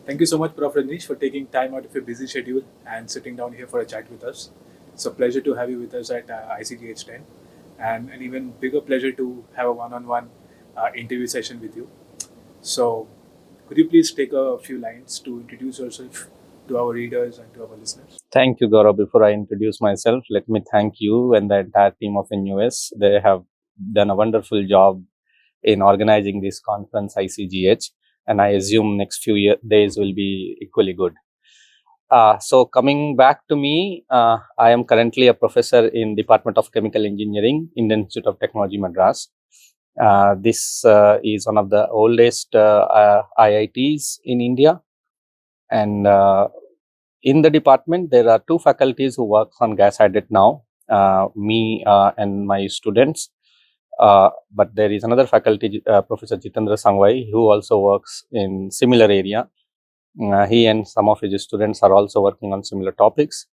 Thank you so much, Prof Rajnish, for taking time out of your busy schedule and sitting down here for a chat with us. It's a pleasure to have you with us at ICGH10, and an even bigger pleasure to have a one-on-one interview session with you. So, could you please take a few lines to introduce yourself to our readers and to our listeners? Thank you, Gaurav. Before I introduce myself, let me thank you and the entire team of NUS. They have done a wonderful job in organizing this conference, ICGH, and I assume next few days will be equally good. So coming back to me, I am currently a professor in Department of Chemical Engineering, Indian Institute of Technology, Madras. This is one of the oldest IITs in India, and in the department, there are two faculties who work on gas hydrate now, me and my students. But there is another faculty, Professor Jitendra Sangwai, who also works in similar area. He and some of his students are also working on similar topics.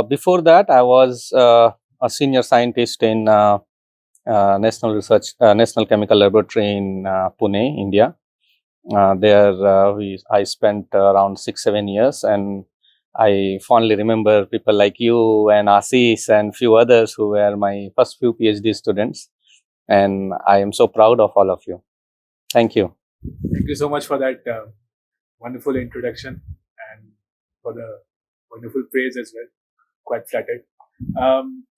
Before that, I was a senior scientist in National Chemical Laboratory in Pune, India. I spent around 6-7 years, and I fondly remember people like you and Assis and few others who were my first few PhD students, and I am so proud of all of you. Thank you. Thank you so much for that wonderful introduction and for the wonderful praise as well. Quite flattered.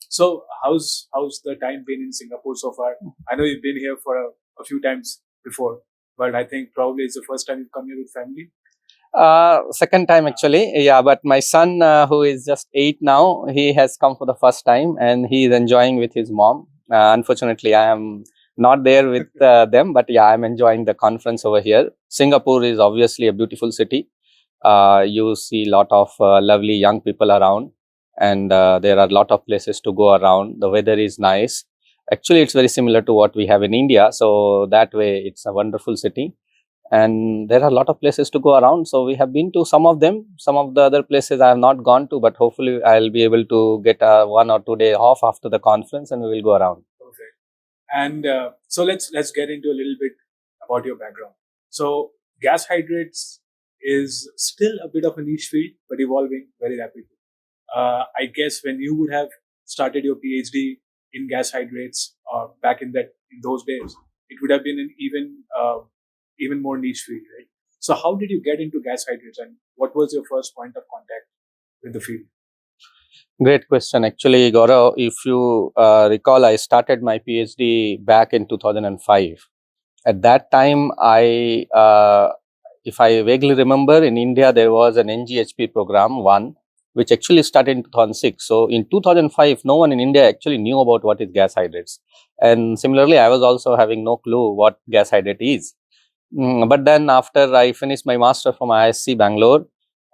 So, how's the time been in Singapore so far? I know you've been here for a few times before, but I think probably it's the first time you've come here with family. Second time actually, yeah. But my son, who is just 8 now, he has come for the first time, and he is enjoying with his mom. Unfortunately, I am not there with them, but yeah, I'm enjoying the conference over here. Singapore is obviously a beautiful city. You see a lot of lovely young people around, and there are a lot of places to go around. The weather is nice. Actually, it's very similar to what we have in India, so that way it's a wonderful city. And there are a lot of places to go around, so we have been to some of them. Some of the other places I have not gone to, but hopefully I'll be able to get 1 or 2 day off after the conference, and we will go around. Perfect. And so let's get into a little bit about your background. So gas hydrates is still a bit of a niche field, but evolving very rapidly. I guess when you would have started your PhD in gas hydrates back in those days, it would have been an even more niche field, right? So how did you get into gas hydrates, and what was your first point of contact with the field? Great question. Actually, Gaurav, if you recall, I started my PhD back in 2005. At that time, if I vaguely remember, in India, there was an NGHP program, one, which actually started in 2006. So in 2005, no one in India actually knew about what is gas hydrates. And similarly, I was also having no clue what gas hydrate is. But then after I finished my master from ISC Bangalore,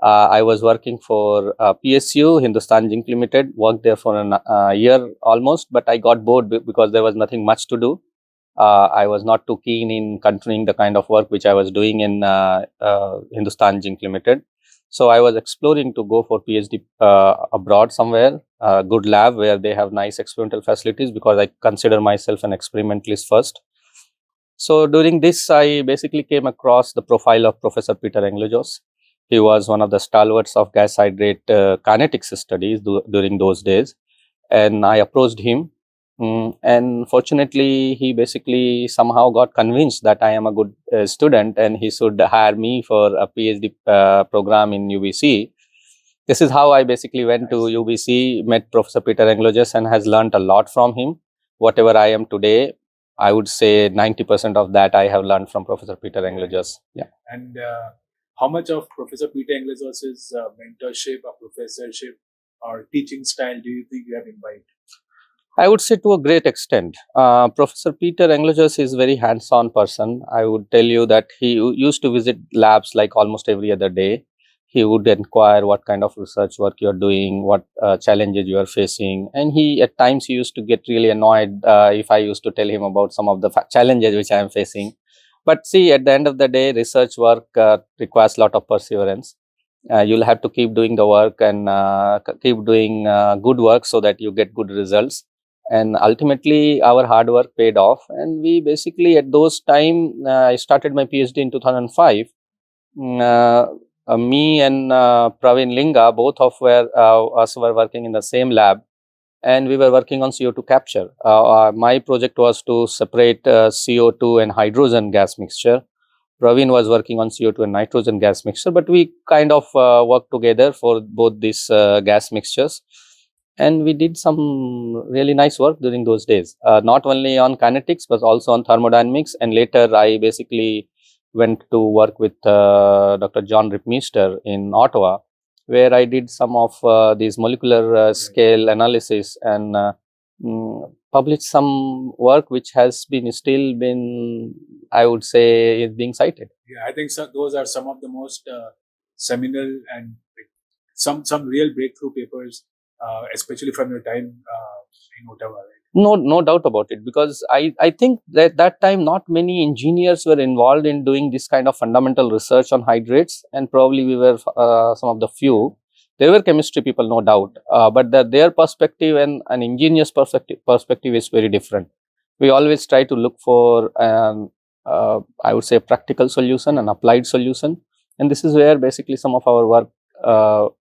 I was working for PSU, Hindustan Zinc Limited, worked there for a year almost, but I got bored because there was nothing much to do. I was not too keen in continuing the kind of work which I was doing in Hindustan Zinc Limited. So I was exploring to go for PhD abroad somewhere, a good lab where they have nice experimental facilities, because I consider myself an experimentalist first. So during this, I basically came across the profile of Professor Peter Englojos. He was one of the stalwarts of gas hydrate kinetics studies during those days, and I approached him. And fortunately, he basically somehow got convinced that I am a good student and he should hire me for a PhD program in UBC. This is how I basically went to UBC, met Professor Peter Englojos, and has learned a lot from him. Whatever I am today, I would say 90% of that I have learned from Professor Peter Englojos. Yeah. And how much of Professor Peter Englojos' mentorship or professorship or teaching style do you think you have imbibed? I would say to a great extent. Professor Peter Englojos is a very hands-on person. I would tell you that he used to visit labs like almost every other day. He would inquire what kind of research work you're doing, what challenges you are facing. And at times, he used to get really annoyed if I used to tell him about some of the challenges which I am facing. But see, at the end of the day, research work requires a lot of perseverance. You'll have to keep doing the work and keep doing good work so that you get good results. And ultimately, our hard work paid off. And we basically, at those time, I started my PhD in 2005. me and Praveen Linga, both of us were working in the same lab, and we were working on CO2 capture. My project was to separate CO2 and hydrogen gas mixture. Praveen was working on CO2 and nitrogen gas mixture, but we kind of worked together for both these gas mixtures. And we did some really nice work during those days, not only on kinetics, but also on thermodynamics. And later, I basically went to work with Dr. John Ripmeister in Ottawa, where I did some of these molecular scale analysis and published some work which has still been, I would say, is being cited. Yeah, I think those are some of the most seminal and some real breakthrough papers, especially from your time in Ottawa. Right? No doubt about it, because I think that time not many engineers were involved in doing this kind of fundamental research on hydrates, and probably we were some of the few. There were chemistry people, no doubt, but their perspective and an engineer's perspective is very different. We always try to look for I would say a practical solution, an applied solution, and this is where basically some of our work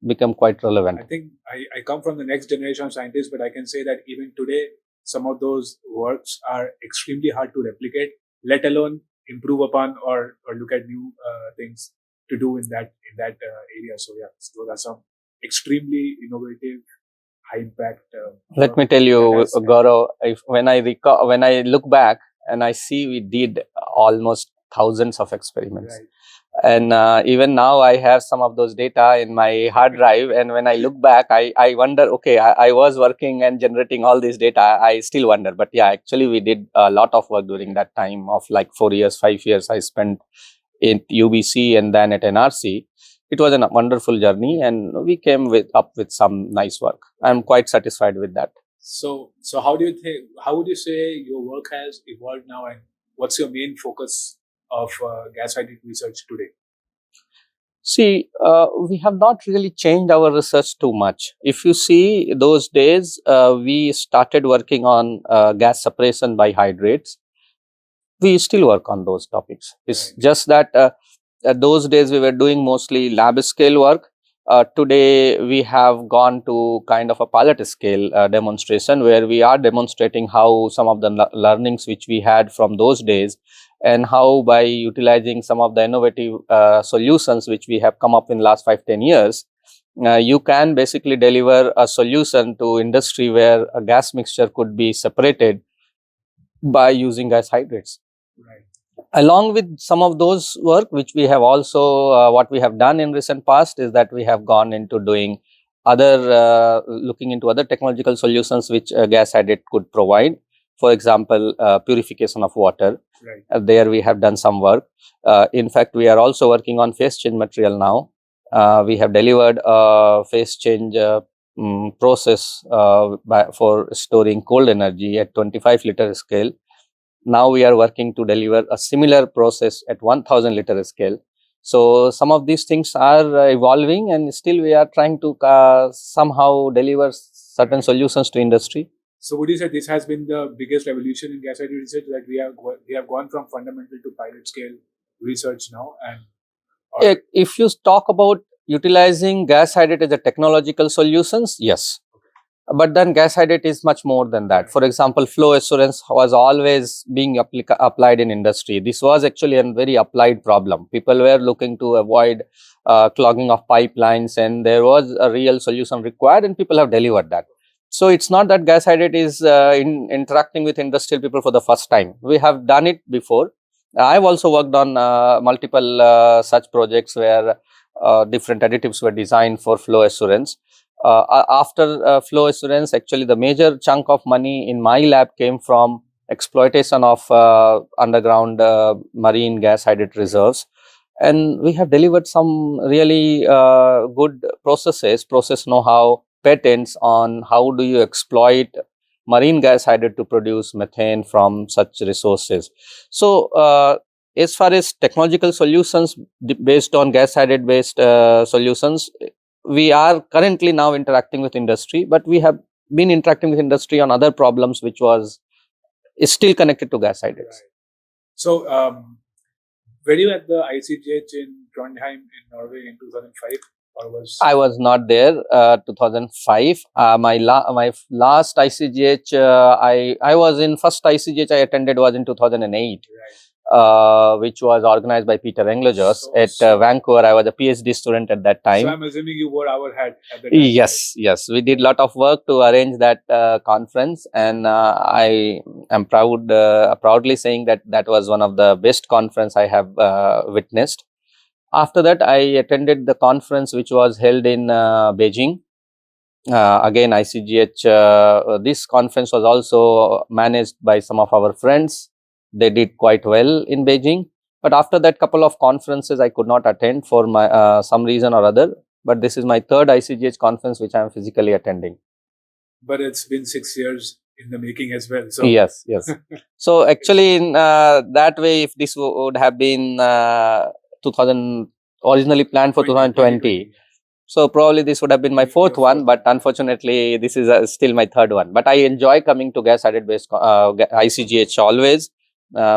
become quite relevant. I think I come from the next generation of scientists, but I can say that even today, some of those works are extremely hard to replicate, let alone improve upon or look at new things to do in that area. So yeah, those are some extremely innovative, high impact. Let me tell you, Gaurav, when I look back and I see we did almost thousands of experiments. Right. And even now I have some of those data in my hard drive, and when I look back, I wonder, okay, I was working and generating all this data. I still wonder, but yeah, actually we did a lot of work during that time of like 4 years, 5 years I spent in UBC and then at NRC. It was a wonderful journey, and we came up with some nice work. I'm quite satisfied with that. So how do you think? How would you say your work has evolved now, and what's your main focus of gas hydrate research today? See, we have not really changed our research too much. If you see those days, we started working on gas separation by hydrates. We still work on those topics. It's Right. just that those days we were doing mostly lab scale work. Today we have gone to kind of a pilot scale demonstration, where we are demonstrating how some of the learnings which we had from those days, and how by utilizing some of the innovative solutions which we have come up in last 5-10 years, you can basically deliver a solution to industry where a gas mixture could be separated by using gas hydrates. Right. Along with some of those work, which we have also, what we have done in recent past is that we have gone into doing looking into other technological solutions which gas hydrate could provide. For example, purification of water. Right. There we have done some work. In fact, we are also working on phase change material now. We have delivered a phase change process for storing cold energy at 25 liter scale. Now we are working to deliver a similar process at 1000 liter scale. So some of these things are evolving, and still we are trying to somehow deliver certain solutions to industry. So would you say this has been the biggest revolution in gas hydrate research, that we have gone from fundamental to pilot scale research now? And if you talk about utilizing gas hydrate as a technological solutions, yes. But then gas hydrate is much more than that. For example, flow assurance was always being applied in industry. This was actually a very applied problem. People were looking to avoid clogging of pipelines, and there was a real solution required, and people have delivered that. So it's not that gas hydrate is interacting with industrial people for the first time. We have done it before. I've also worked on multiple such projects where different additives were designed for flow assurance. After flow assurance, actually the major chunk of money in my lab came from exploitation of underground marine gas hydrate reserves. And we have delivered some really good process know-how, patents on how do you exploit marine gas hydrate to produce methane from such resources. So, as far as technological solutions based on gas hydrate based solutions, we are currently now interacting with industry, but we have been interacting with industry on other problems which is still connected to gas hydrates. Right. So Were you at the ICGH in Trondheim in Norway in 2005? Or was I was not there 2005. My last ICGH, I was in first ICGH I attended was in 2008. Which was organized by Peter Englojos at Vancouver. I was a PhD student at that time. So I'm assuming you wore our hat at the time. Yes, yes. We did a lot of work to arrange that conference, and I am proudly saying that that was one of the best conference I have witnessed. After that, I attended the conference which was held in Beijing. Again, ICGH, this conference was also managed by some of our friends. They did quite well in Beijing. But after that couple of conferences, I could not attend for my some reason or other. But this is my third ICGH conference which I am physically attending. But it's been 6 years in the making as well. So yes, yes. So actually, in that way, if this would have been 2000 originally planned for 2020. So probably this would have been my fourth one, but unfortunately this is still my third one. But I enjoy coming to gas hydrate based ICGH always,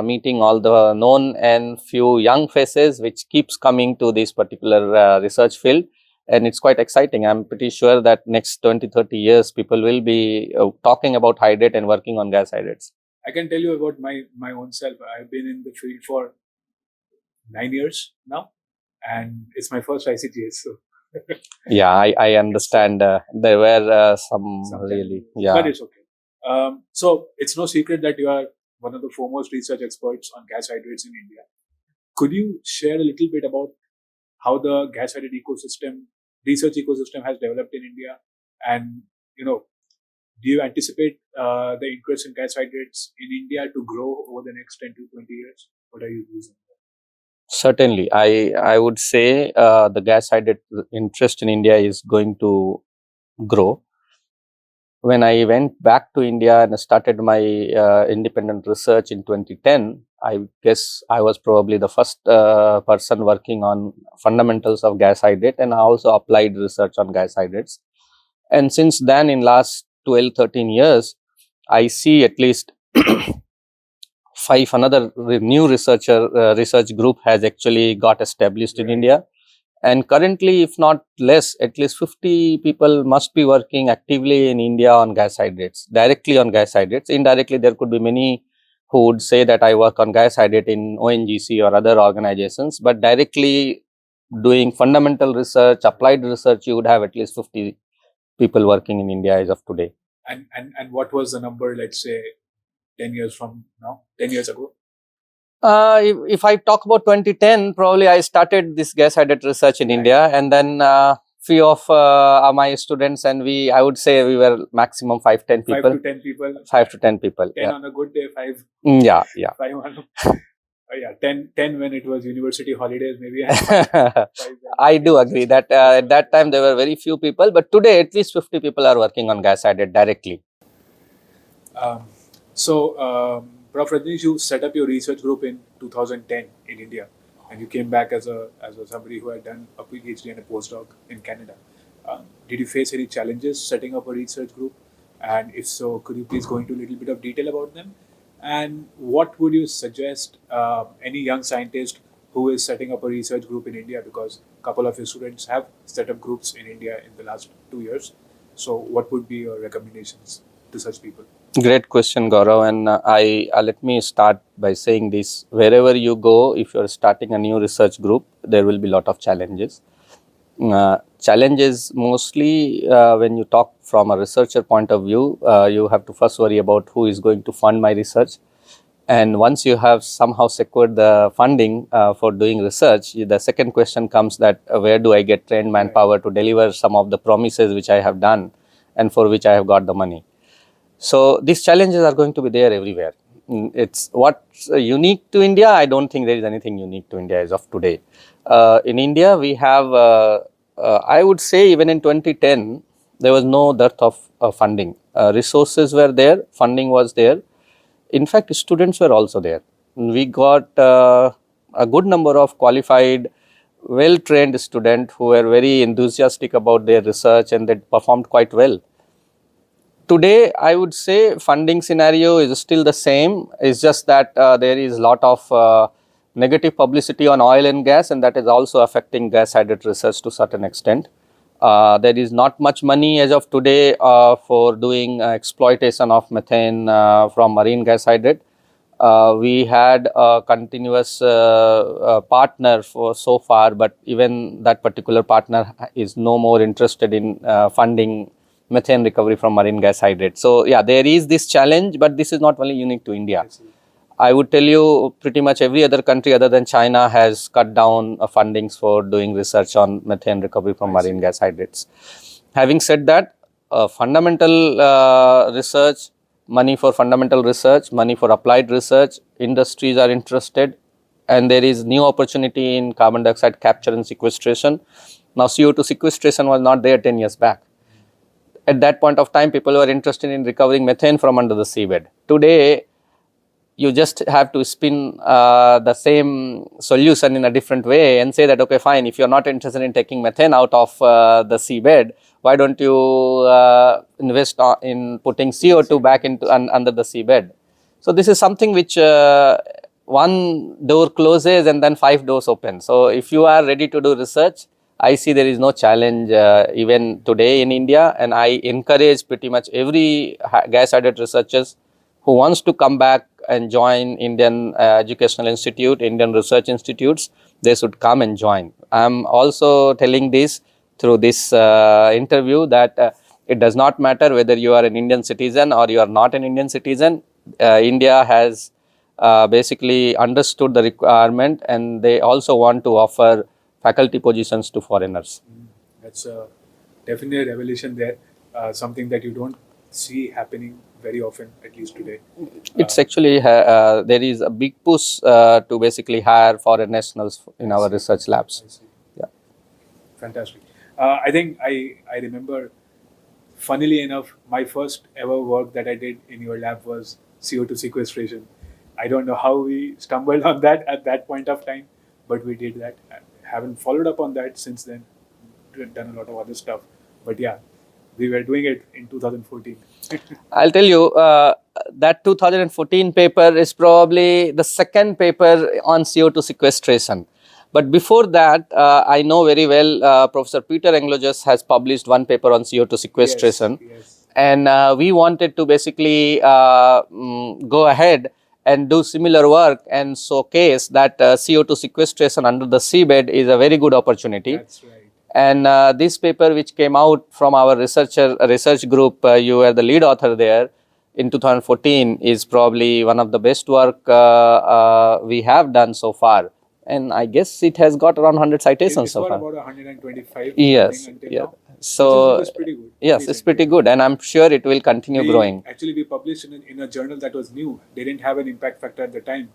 meeting all the known and few young faces which keeps coming to this particular research field. And it's quite exciting. I'm pretty sure that next 20-30 years people will be talking about hydrate and working on gas hydrates. I can tell you about my own self. I've been in the field for 9 years now, and it's my first ICGH. So yeah, I understand. There were some really, yeah. But it's okay. So it's no secret that you are one of the foremost research experts on gas hydrates in India. Could you share a little bit about how the gas hydrate research ecosystem has developed in India? And, do you anticipate the interest in gas hydrates in India to grow over the next 10 to 20 years? What are your views on that? Certainly, I would say the gas hydrate interest in India is going to grow. When I went back to India and started my independent research in 2010, I guess I was probably the first person working on fundamentals of gas hydrate, and I also applied research on gas hydrates. And since then, in last 12-13 years, I see at least 5 another new research group has actually got established in India. And currently, if not less, at least 50 people must be working actively in India on gas hydrates, directly on gas hydrates. Indirectly, there could be many who would say that I work on gas hydrate in ONGC or other organizations, but directly doing fundamental research, applied research, you would have at least 50 people working in India as of today. And what was the number, let's say, 10 years from now, 10 years ago? If I talk about 2010, probably I started this gas hydrate research in India, and then few of my students and I would say we were maximum 5-10 people. 5 to 10 people. 5 to 10 people. 10 on a good day, 5. Yeah. 5 on 10 when it was university holidays, maybe. I do agree that at that time there were very few people, but today at least 50 people are working on gas hydrate directly. Prof Rajnish, you set up your research group in 2010 in India, and you came back as somebody who had done a PhD and a postdoc in Canada. Did you face any challenges setting up a research group? And if so, could you please go into a little bit of detail about them? And what would you suggest any young scientist who is setting up a research group in India? Because a couple of your students have set up groups in India in the last 2 years. So what would be your recommendations to such people? Great question, Gaurav. And let me start by saying this. Wherever you go, if you're starting a new research group, there will be a lot of challenges. Challenges mostly when you talk from a researcher point of view, you have to first worry about who is going to fund my research. And once you have somehow secured the funding for doing research, the second question comes that where do I get trained manpower to deliver some of the promises which I have done and for which I have got the money. So these challenges are going to be there everywhere. It's what's unique to India. I don't think there is anything unique to India as of today. In India, we have, I would say even in 2010, there was no dearth of funding. Resources were there, funding was there. In fact, students were also there. We got a good number of qualified, well-trained students who were very enthusiastic about their research and they performed quite well. Today, I would say funding scenario is still the same. It's just that there is a lot of negative publicity on oil and gas, and that is also affecting gas hydrate research to certain extent. There is not much money as of today for doing exploitation of methane from marine gas hydrate. We had a continuous partner for so far, but even that particular partner is no more interested in funding methane recovery from marine gas hydrate. So yeah, there is this challenge, but this is not only unique to India. I would tell you pretty much every other country other than China has cut down fundings for doing research on methane recovery from marine gas hydrates. Having said that, fundamental research, money for fundamental research, money for applied research, industries are interested, and there is new opportunity in carbon dioxide capture and sequestration. Now, CO2 sequestration was not there 10 years back. At that point of time, people were interested in recovering methane from under the seabed. Today, you just have to spin the same solution in a different way and say that, okay, fine, if you're not interested in taking methane out of the seabed, why don't you invest in putting CO2 back into under the seabed? So this is something which one door closes and then 5 doors open. So if you are ready to do research, I see there is no challenge even today in India, and I encourage pretty much every gas hydrate researchers who wants to come back and join Indian Educational Institute, Indian Research Institutes, they should come and join. I am also telling this through this interview that it does not matter whether you are an Indian citizen or you are not an Indian citizen. India has basically understood the requirement, and they also want to offer faculty positions to foreigners. That's definitely a revelation there, something that you don't see happening very often, at least today. It's actually there is a big push to basically hire foreign nationals in our research labs. I see. Yeah. Fantastic. I think I remember, funnily enough, my first ever work that I did in your lab was CO2 sequestration. I don't know how we stumbled on that at that point of time, but we did that. I haven't followed up on that since then. Done a lot of other stuff, but yeah, we were doing it in 2014. I'll tell you that 2014 paper is probably the second paper on CO2 sequestration. But before that, I know very well Professor Peter Anglojus has published one paper on CO2 sequestration. Yes. And we wanted to basically go ahead and do similar work and showcase that CO2 sequestration under the seabed is a very good opportunity. That's right. And this paper, which came out from our research group, you were the lead author there in 2014, is probably one of the best work we have done so far. And I guess it has got around 100 citations so far. It's got about 125. Yes. Until Yeah. now. So Which is pretty good. yes, it's pretty good, and I'm sure it will continue growing. Actually, we published in a journal that was new. They didn't have an impact factor at the time.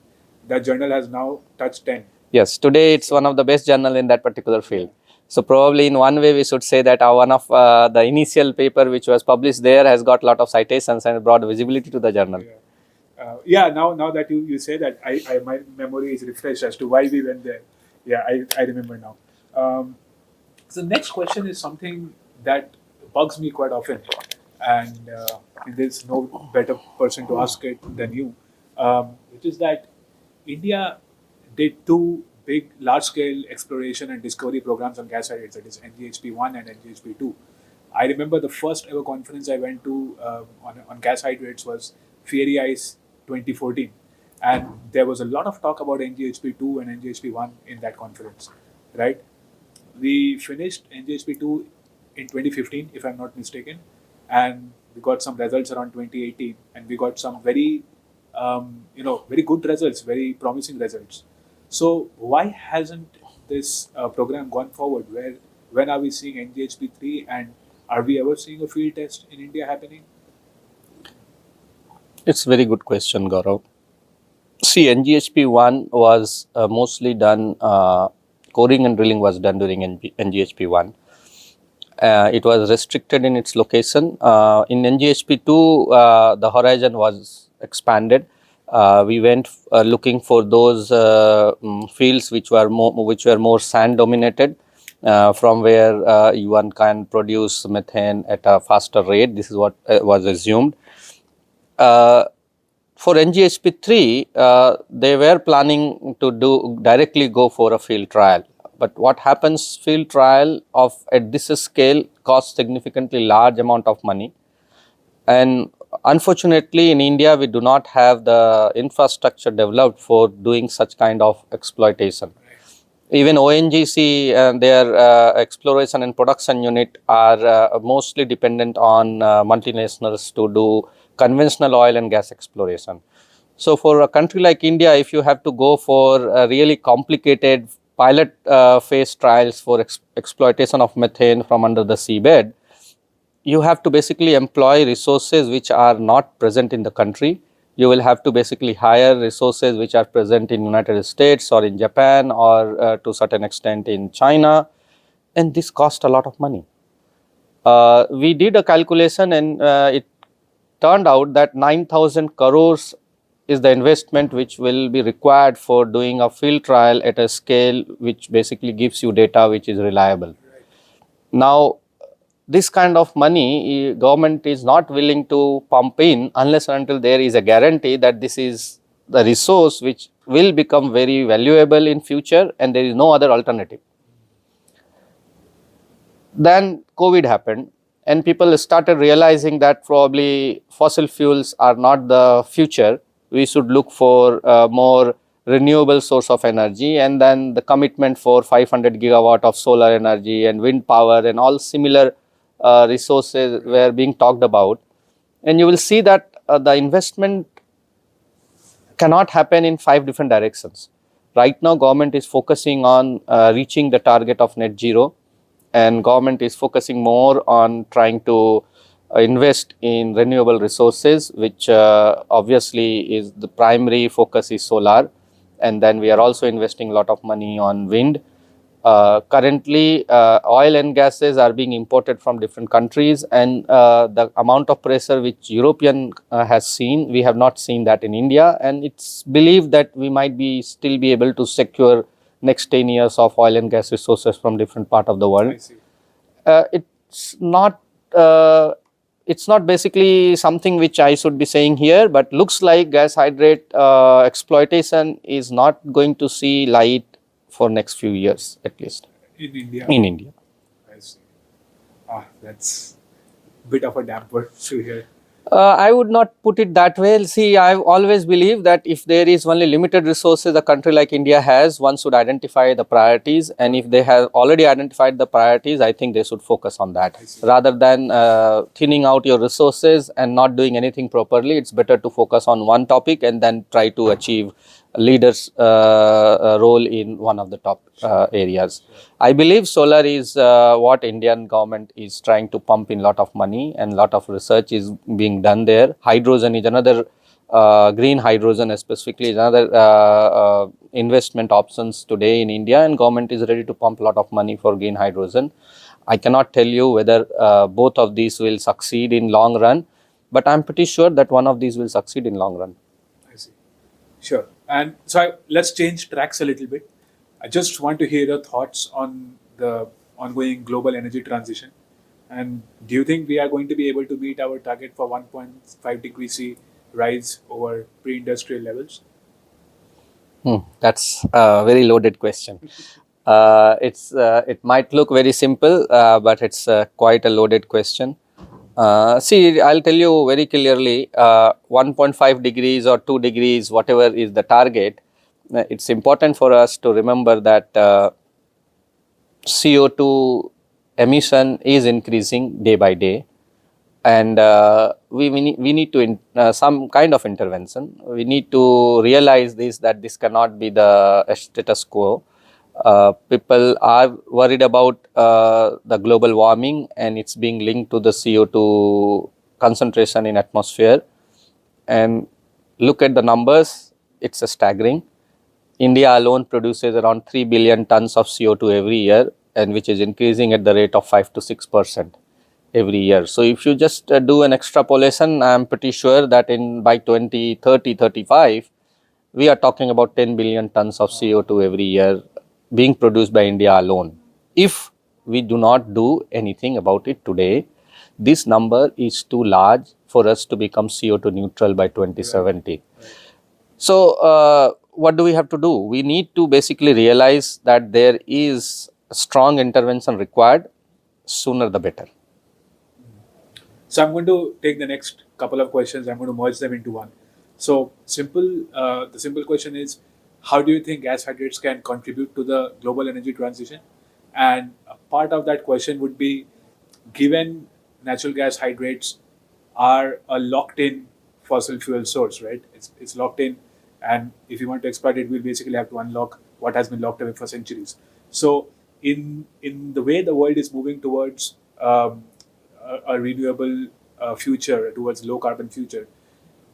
That journal has now touched 10. Yes, today it's one of the best journal in that particular field. So probably in one way we should say that one of the initial paper which was published there has got a lot of citations and brought visibility to the journal. Now that you say that, my memory is refreshed as to why we went there. Yeah, I remember now. So the next question is something that bugs me quite often, and there's no better person to ask it than you, which is that India did two big, large-scale exploration and discovery programs on gas hydrates, that is NGHP1 and NGHP2. I remember the first ever conference I went to on gas hydrates was Fiery Ice 2014, and there was a lot of talk about NGHP2 and NGHP1 in that conference, right? We finished NGHP2 in 2015, if I'm not mistaken, and we got some results around 2018, and we got some very, very good results, very promising results. So why hasn't this program gone forward? When are we seeing NGHP3, and are we ever seeing a field test in India happening? It's a very good question, Gaurav. See, NGHP1 was mostly done, coring and drilling was done during NGHP1. It was restricted in its location. In NGHP2, the horizon was expanded. We went looking for those fields which were more sand dominated, from where one can produce methane at a faster rate. This is what was assumed. for NGHP3, they were planning to directly go for a field trial. But what happens, field trial at this scale costs significantly large amount of money. And unfortunately, in India, we do not have the infrastructure developed for doing such kind of exploitation. Even ONGC and their exploration and production unit are mostly dependent on multinationals to do conventional oil and gas exploration. So for a country like India, if you have to go for really complicated pilot phase trials for exploitation of methane from under the seabed, you have to basically employ resources which are not present in the country. You will have to basically hire resources which are present in United States or in Japan or to certain extent in China, and this cost a lot of money. We did a calculation and it turned out that 9,000 crores is the investment which will be required for doing a field trial at a scale which basically gives you data which is reliable. Now, this kind of money government is not willing to pump in unless and until there is a guarantee that this is the resource which will become very valuable in future and there is no other alternative. Then COVID happened and people started realizing that probably fossil fuels are not the future. We should look for more renewable source of energy, and then the commitment for 500 gigawatt of solar energy and wind power and all similar resources were being talked about. And you will see that the investment cannot happen in 5 different directions. Right now, government is focusing on reaching the target of net zero, and government is focusing more on trying to invest in renewable resources, which obviously is the primary focus is solar, and then we are also investing a lot of money on wind. Currently, oil and gases are being imported from different countries, and the amount of pressure which European has seen, we have not seen that in India, and it's believed that we might still be able to secure next 10 years of oil and gas resources from different part of the world. I see. It's not basically something which I should be saying here, but looks like gas hydrate exploitation is not going to see light for next few years at least. In India? In India. I see. That's a bit of a damper to hear. I would not put it that way. See, I've always believed that if there is only limited resources a country like India has, one should identify the priorities, and if they have already identified the priorities, I think they should focus on that. Rather than thinning out your resources and not doing anything properly, it's better to focus on one topic and then try to achieve a leader's role in one of the top areas. I believe solar is what Indian government is trying to pump in lot of money, and lot of research is being done there. Hydrogen is another, green hydrogen specifically is another investment options today in India, and government is ready to pump a lot of money for green hydrogen. I cannot tell you whether both of these will succeed in long run, but I'm pretty sure that one of these will succeed in long run. I see. Sure. And so let's change tracks a little bit. I just want to hear your thoughts on the ongoing global energy transition. And do you think we are going to be able to meet our target for 1.5 degrees C rise over pre-industrial levels? That's a very loaded question. It might look very simple, but it's quite a loaded question. See, I'll tell you very clearly, 1.5 degrees or 2 degrees, whatever is the target, it's important for us to remember that CO2 emission is increasing day by day, and we need to some kind of intervention. We need to realize that this cannot be the status quo. People are worried about the global warming, and it's being linked to the CO2 concentration in atmosphere. And look at the numbers, it's staggering. India alone produces around 3 billion tons of CO2 every year, and which is increasing at the rate of 5 to 6% every year. So if you just do an extrapolation, I'm pretty sure that by 2030-35, we are talking about 10 billion tons of CO2 every year being produced by India alone. If we do not do anything about it today, this number is too large for us to become CO2 neutral by 2070. So, what do we have to do? We need to basically realize that there is strong intervention required, sooner the better. So I'm going to take the next couple of questions. I'm going to merge them into one. So the simple question is, how do you think gas hydrates can contribute to the global energy transition? And a part of that question would be, given natural gas hydrates are a locked-in fossil fuel source, right? It's locked in, and if you want to exploit it, we'll basically have to unlock what has been locked away for centuries. So in the way the world is moving towards a renewable future, towards low carbon future,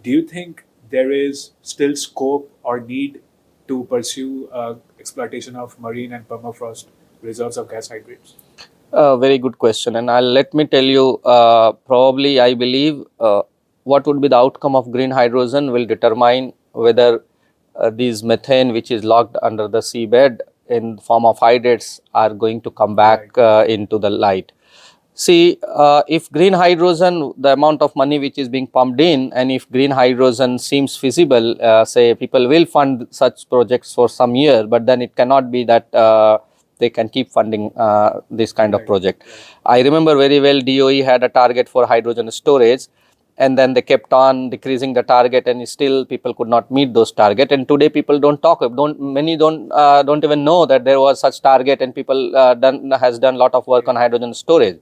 do you think there is still scope or need to pursue exploitation of marine and permafrost reserves of gas hydrates? Very good question, and let me tell you, probably I believe what would be the outcome of green hydrogen will determine whether these methane which is locked under the seabed in form of hydrates are going to come back into the light. See, if green hydrogen, the amount of money which is being pumped in, and if green hydrogen seems feasible, say people will fund such projects for some year, but then it cannot be that they can keep funding this kind of project. I remember very well DOE had a target for hydrogen storage, and then they kept on decreasing the target, and still people could not meet those target. And today people many don't even know that there was such target, and people has done a lot of work on hydrogen storage.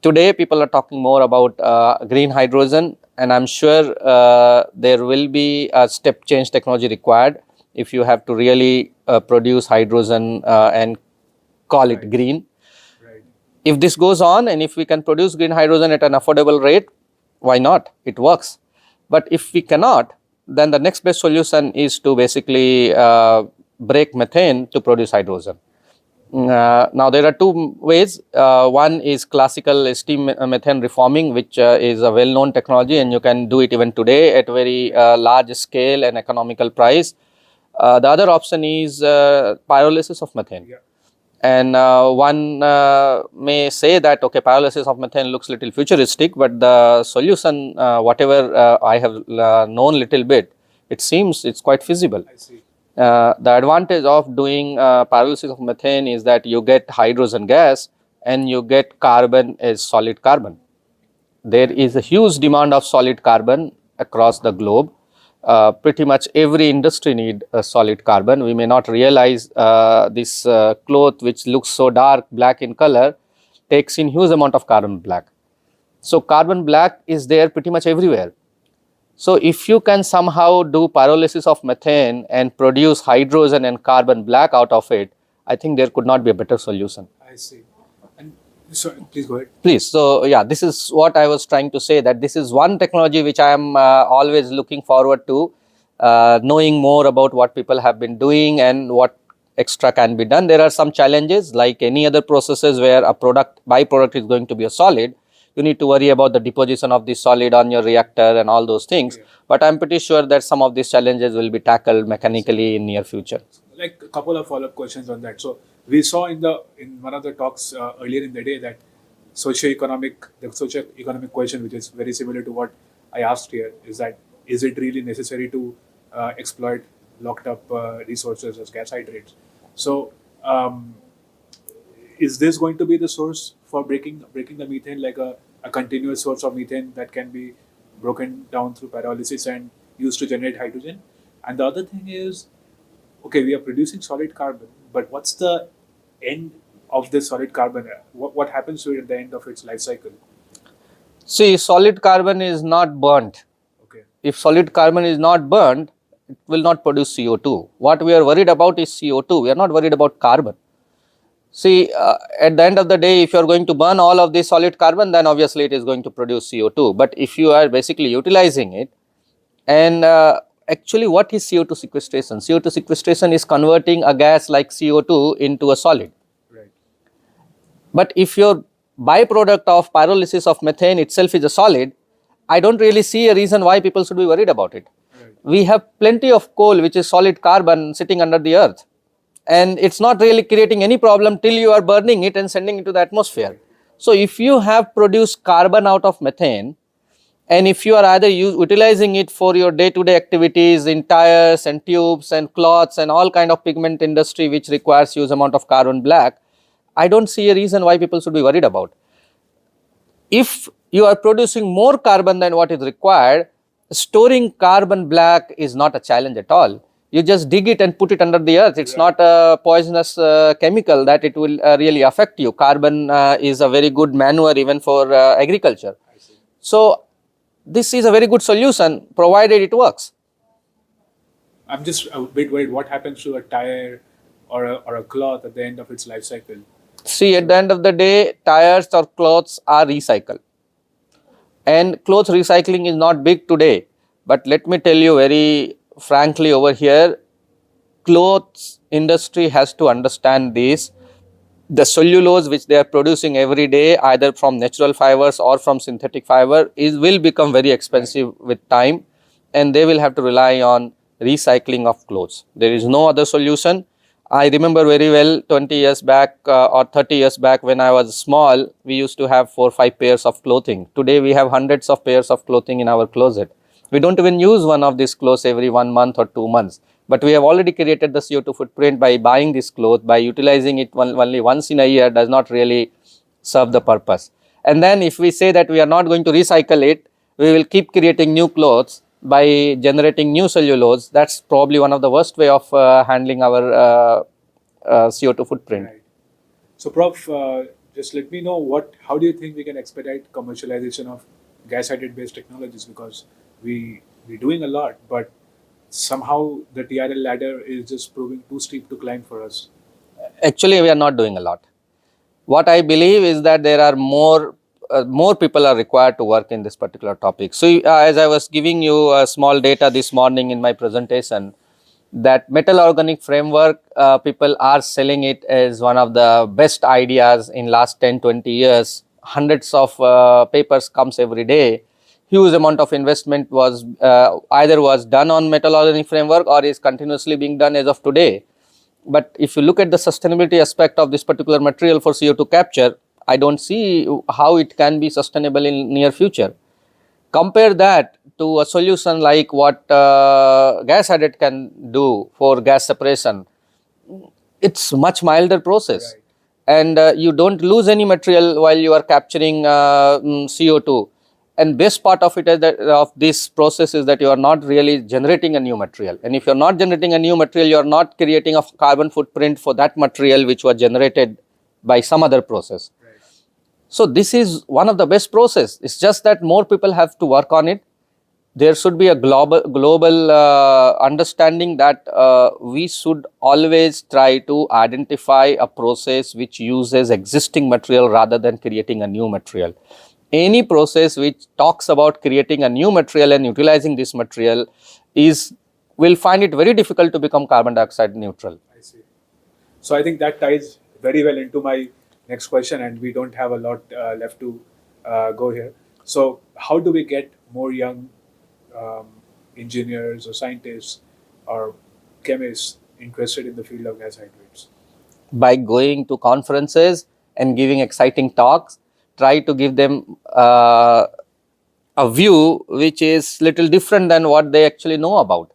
Today people are talking more about green hydrogen, and I'm sure there will be a step change technology required if you have to really produce hydrogen and call it green. If this goes on, and if we can produce green hydrogen at an affordable rate, why not? It works. But if we cannot, then the next best solution is to basically break methane to produce hydrogen. Now there are two ways. One is classical steam methane reforming, which is a well-known technology, and you can do it even today at very large scale and economical price. The other option is pyrolysis of methane. Yeah. And one may say that, okay, pyrolysis of methane looks little futuristic, but the solution, whatever I have known little bit, it seems it's quite feasible. I see. The advantage of doing pyrolysis of methane is that you get hydrogen gas and you get carbon as solid carbon. There is a huge demand of solid carbon across the globe. Pretty much every industry need solid carbon. We may not realize this cloth which looks so dark black in color takes in huge amount of carbon black. So carbon black is there pretty much everywhere. So if you can somehow do pyrolysis of methane and produce hydrogen and carbon black out of it, I think there could not be a better solution. I see. And so, please go ahead. Please. So yeah, this is what I was trying to say, that this is one technology which I am always looking forward to, knowing more about what people have been doing and what extra can be done. There are some challenges like any other processes where a byproduct is going to be a solid. You need to worry about the deposition of the solid on your reactor and all those things. Yeah. But I'm pretty sure that some of these challenges will be tackled mechanically in near future. Like a couple of follow-up questions on that. So we saw in one of the talks earlier in the day that the socio-economic question, which is very similar to what I asked here, is that is it really necessary to exploit locked up resources as gas hydrates? So is this going to be the source for breaking the methane, like a continuous source of methane that can be broken down through pyrolysis and used to generate hydrogen? And the other thing is, okay, we are producing solid carbon, but what's the end of this solid carbon? What happens to it at the end of its life cycle? See, solid carbon is not burnt. Okay. If solid carbon is not burnt, it will not produce CO2. What we are worried about is CO2. We are not worried about carbon. See, at the end of the day, if you are going to burn all of this solid carbon, then obviously it is going to produce CO2. But if you are basically utilizing it, and actually what is CO2 sequestration? CO2 sequestration is converting a gas like CO2 into a solid. Right. But if your byproduct of pyrolysis of methane itself is a solid, I don't really see a reason why people should be worried about it. Right. We have plenty of coal, which is solid carbon sitting under the earth. And it's not really creating any problem till you are burning it and sending it to the atmosphere. So if you have produced carbon out of methane, And if you are either utilizing it for your day-to-day activities in tires and tubes and cloths and all kind of pigment industry which requires huge amount of carbon black, I don't see a reason why people should be worried about. If you are producing more carbon than what is required, storing carbon black is not a challenge at all. You just dig it and put it under the earth. It's not a poisonous chemical that it will really affect you. Carbon is a very good manure even for agriculture. So this is a very good solution provided it works. I'm just a bit worried what happens to a tire or a cloth at the end of its life cycle. See, at the end of the day, tires or clothes are recycled. And clothes recycling is not big today. But let me tell you very frankly over here, clothes industry has to understand this. The cellulose which they are producing every day, either from natural fibers or from synthetic fiber, will become very expensive with time, and they will have to rely on recycling of clothes. There is no other solution. I remember very well 20 years back or 30 years back when I was small, we used to have 4 or 5 pairs of clothing. Today we have hundreds of pairs of clothing in our closet. We don't even use one of these clothes every 1 month or 2 months. But we have already created the CO2 footprint by buying this cloth, by utilizing it only once in a year does not really serve the purpose. And then if we say that we are not going to recycle it, we will keep creating new clothes by generating new cellulose. That's probably one of the worst way of handling our CO2 footprint. Right. So, Prof, just let me know how do you think we can expedite commercialization of gas hydrate based technologies, because we're doing a lot, but somehow the TRL ladder is just proving too steep to climb for us. Actually, we are not doing a lot. What I believe is that there are more people are required to work in this particular topic. So, as I was giving you small data this morning in my presentation, that metal organic framework, people are selling it as one of the best ideas in last 10-20 years. Hundreds of papers comes every day. Huge amount of investment was either was done on metal organic framework or is continuously being done as of today. But if you look at the sustainability aspect of this particular material for CO2 capture, I don't see how it can be sustainable in near future. Compare that to a solution like what gas hydrate can do for gas separation. It's much milder process. Right. And you don't lose any material while you are capturing CO2. And best part of it is that of this process is that you are not really generating a new material. And if you are not generating a new material, you are not creating a carbon footprint for that material which was generated by some other process. Right. So this is one of the best process. It's just that more people have to work on it. There should be a global understanding that we should always try to identify a process which uses existing material rather than creating a new material. Any process which talks about creating a new material and utilizing this material will find it very difficult to become carbon dioxide neutral. I see. So I think that ties very well into my next question, and we don't have a lot left to go here. So how do we get more young engineers or scientists or chemists interested in the field of gas hydrates? By going to conferences and giving exciting talks, try to give them a view which is little different than what they actually know about.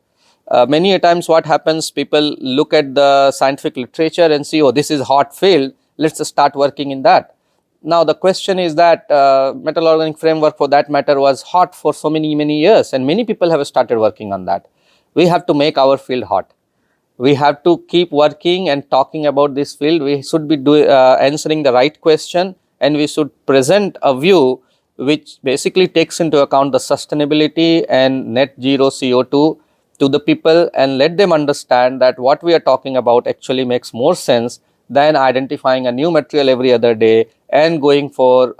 Many a times what happens, people look at the scientific literature and see, oh, this is hot field, let's start working in that. Now the question is that metal organic framework for that matter was hot for so many years, and many people have started working on that. We have to make our field hot. We have to keep working and talking about this field. We should be answering the right question, and we should present a view which basically takes into account the sustainability and net zero CO2 to the people, and let them understand that what we are talking about actually makes more sense than identifying a new material every other day and going for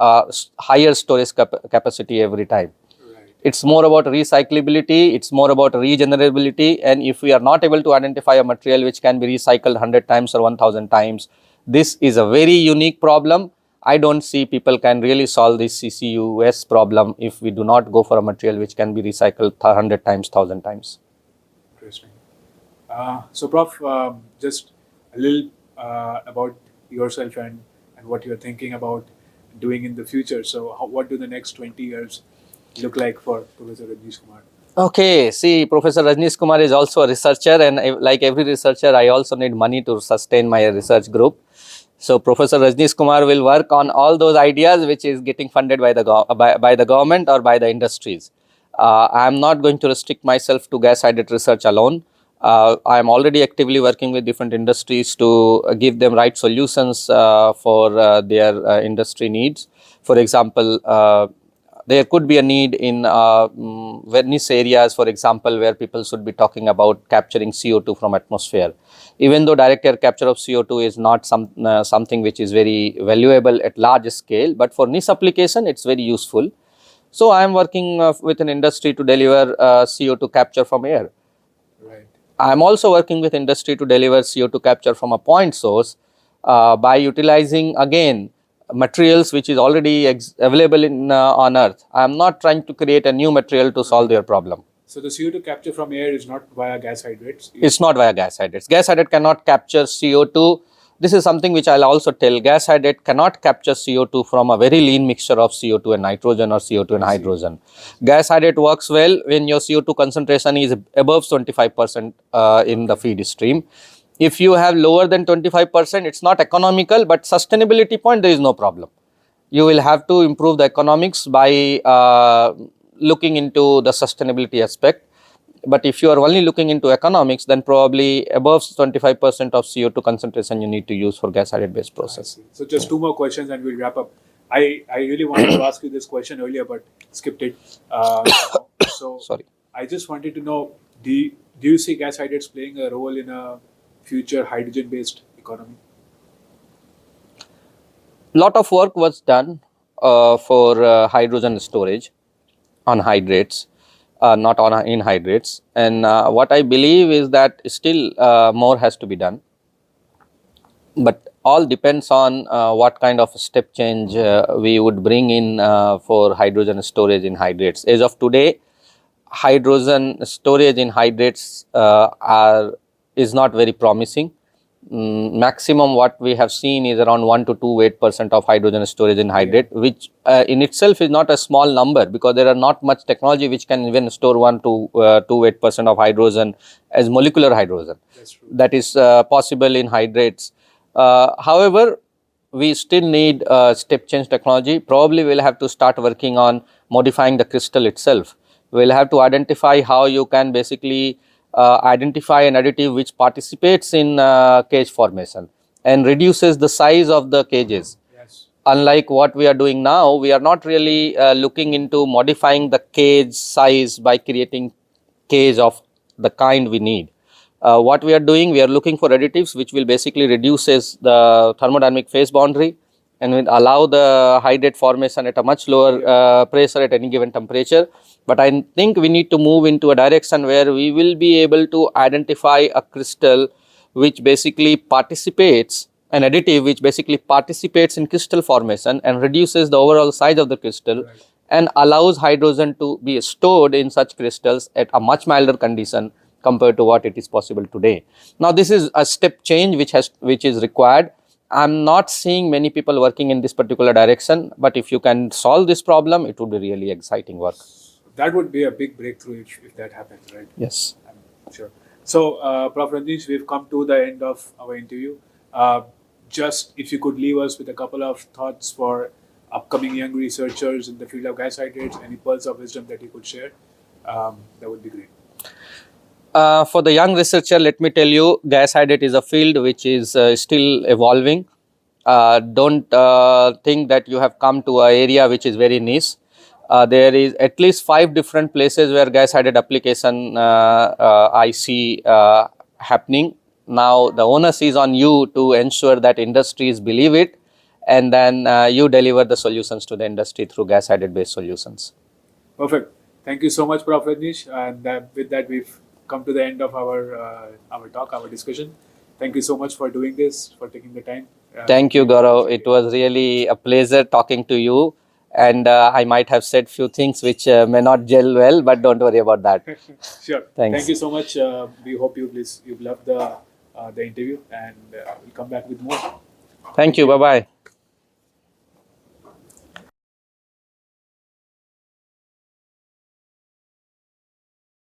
higher storage capacity every time. It's more about recyclability, it's more about regenerability, and if we are not able to identify a material which can be recycled 100 times or 1000 times, this is a very unique problem. I don't see people can really solve this CCUS problem if we do not go for a material which can be recycled 100 times, 1000 times. Interesting. So, Prof, just a little about yourself and what you're thinking about doing in the future. So, what do the next 20 years look like for Professor Rajnish Kumar? Okay, see, Professor Rajnish Kumar is also a researcher, and like every researcher, I also need money to sustain my research group. So, Professor Rajnish Kumar will work on all those ideas which is getting funded by the by the government or by the industries. I am not going to restrict myself to gas hydrate research alone. I am already actively working with different industries to give them right solutions for their industry needs. For example, there could be a need in niche areas, for example, where people should be talking about capturing CO2 from atmosphere. Even though direct air capture of CO2 is not something which is very valuable at large scale, but for niche application, it's very useful. So I am working with an industry to deliver CO2 capture from air. Right. I am also working with industry to deliver CO2 capture from a point source by utilizing again materials which is already available in on Earth. I am not trying to create a new material to solve their problem. So the CO2 capture from air is not via gas hydrates? It's not via gas hydrates. Gas hydrate cannot capture CO2. This is something which I'll also tell. Gas hydrate cannot capture CO2 from a very lean mixture of CO2 and nitrogen or CO2 and hydrogen. Gas hydrate works well when your CO2 concentration is above 25% in the feed stream. If you have lower than 25%, it's not economical, but sustainability point, there is no problem. You will have to improve the economics by looking into the sustainability aspect. But if you are only looking into economics, then probably above 25% of CO2 concentration you need to use for gas hydrate based process. So just two more questions and we'll wrap up. I really wanted to ask you this question earlier, but skipped it. So Sorry. I just wanted to know, do you see gas hydrates playing a role in a future hydrogen based economy? Lot of work was done for hydrogen storage on hydrates. Not on in hydrates, and what I believe is that still more has to be done, but all depends on what kind of step change we would bring in for hydrogen storage in hydrates. As of today, hydrogen storage in hydrates is not very promising. Maximum what we have seen is around 1 to 2 8% of hydrogen storage in hydrate, which in itself is not a small number, because there are not much technology which can even store 1 to 8% of hydrogen as molecular hydrogen. That's true. That is possible in hydrates. However, we still need step change technology. Probably we'll have to start working on modifying the crystal itself. We'll have to identify how you can basically identify an additive which participates in cage formation and reduces the size of the cages. Yes. Unlike what we are doing now, we are not really looking into modifying the cage size by creating cage of the kind we need. What we are doing, we are looking for additives which will basically reduces the thermodynamic phase boundary and will allow the hydrate formation at a much lower pressure at any given temperature. But I think we need to move into a direction where we will be able to identify a crystal which basically participates, an additive which basically participates in crystal formation and reduces the overall size of the crystal, Right. and allows hydrogen to be stored in such crystals at a much milder condition compared to what it is possible today. Now, this is a step change which is required. I'm not seeing many people working in this particular direction, but if you can solve this problem, it would be really exciting work. That would be a big breakthrough if that happens, right? Yes. I'm sure. So, Prof Rajnish, we've come to the end of our interview. Just if you could leave us with a couple of thoughts for upcoming young researchers in the field of gas hydrates, any pearls of wisdom that you could share, that would be great. For the young researcher, let me tell you, gas hydrate is a field which is still evolving. Don't think that you have come to an area which is very niche. There is at least 5 different places where gas hydrate application I see happening. Now, the onus is on you to ensure that industries believe it, and then you deliver the solutions to the industry through gas hydrate based solutions. Perfect. Thank you so much, Prof Rajnish. And with that, we've come to the end of our talk, our discussion. Thank you so much for doing this, for taking the time. Thank you, Gaurav. It was really a pleasure talking to you. And I might have said few things which may not gel well, but don't worry about that. Sure. Thanks. Thank you so much. We hope you've loved the interview, and we'll come back with more. Thank you. Bye-bye.